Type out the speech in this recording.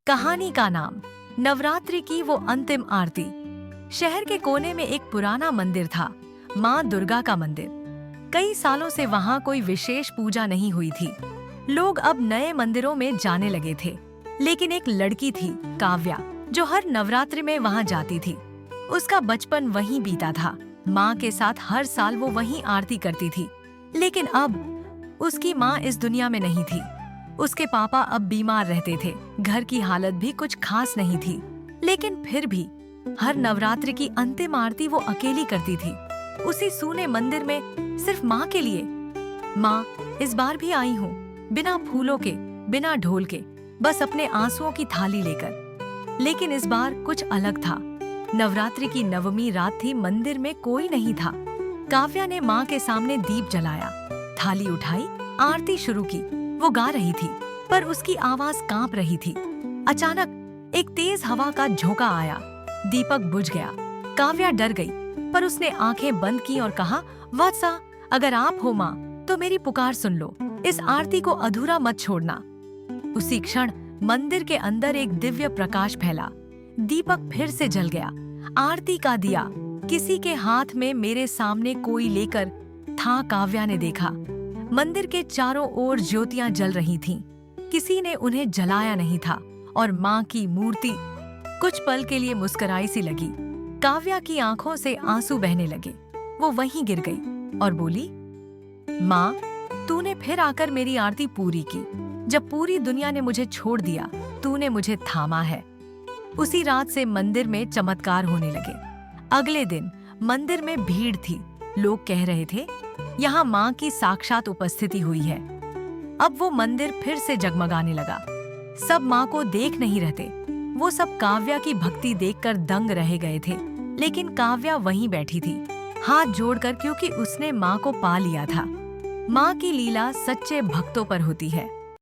कहानी का नाम नवरात्रि की वो अंतिम आरती। शहर के कोने में एक पुराना मंदिर था, माँ दुर्गा का मंदिर। कई सालों से वहाँ कोई विशेष पूजा नहीं हुई थी। लोग अब नए मंदिरों में जाने लगे थे, लेकिन एक लड़की थी, काव्या, जो हर नवरात्रि में वहाँ जाती थी। उसका बचपन वहीं बीता था। माँ के साथ हर साल वो वहीं आरती करती थी। लेकिन अब उसकी माँ इस दुनिया में नहीं थी। उसके पापा अब बीमार रहते थे। घर की हालत भी कुछ खास नहीं थी, लेकिन फिर भी हर नवरात्रि की अंतिम आरती वो अकेली करती थी, उसी सूने मंदिर में, सिर्फ माँ के लिए। माँ, इस बार भी आई हूँ, बिना फूलों के, बिना ढोल के, बस अपने आंसुओं की थाली लेकर। लेकिन इस बार कुछ अलग था। नवरात्रि की नवमी रात थी, मंदिर में कोई नहीं था। काव्या ने माँ के सामने दीप जलाया, थाली उठाई, आरती शुरू की। वो गा रही थी, पर उसकी आवाज कांप रही थी। अचानक एक तेज हवा का झोंका आया, दीपक बुझ गया। काव्या डर गई, पर उसने आंखें बंद की और कहा, वत्सा, अगर आप हो माँ, तो मेरी पुकार सुन लो, इस आरती को अधूरा मत छोड़ना। उसी क्षण मंदिर के अंदर एक दिव्य प्रकाश फैला। दीपक फिर से जल गया। आरती का दिया किसी के हाथ में मेरे सामने कोई लेकर था। काव्या ने देखा, मंदिर के चारों ओर ज्योतियां जल रही थीं। किसी ने उन्हें जलाया नहीं था, और माँ की मूर्ति कुछ पल के लिए मुस्कुराई सी लगी। काव्या की आंखों से आंसू बहने लगे। वो वहीं गिर गई और बोली, माँ, तूने फिर आकर मेरी आरती पूरी की। जब पूरी दुनिया ने मुझे छोड़ दिया, तूने मुझे थामा है। उसी रात से मंदिर में चमत्कार होने लगे। अगले दिन मंदिर में भीड़ थी। लोग कह रहे थे, यहाँ माँ की साक्षात उपस्थिति हुई है। अब वो मंदिर फिर से जगमगाने लगा। सब माँ को देख नहीं रहते, वो सब काव्या की भक्ति देखकर दंग रह गए थे। लेकिन काव्या वहीं बैठी थी, हाथ जोड़कर, क्योंकि उसने माँ को पा लिया था। माँ की लीला सच्चे भक्तों पर होती है।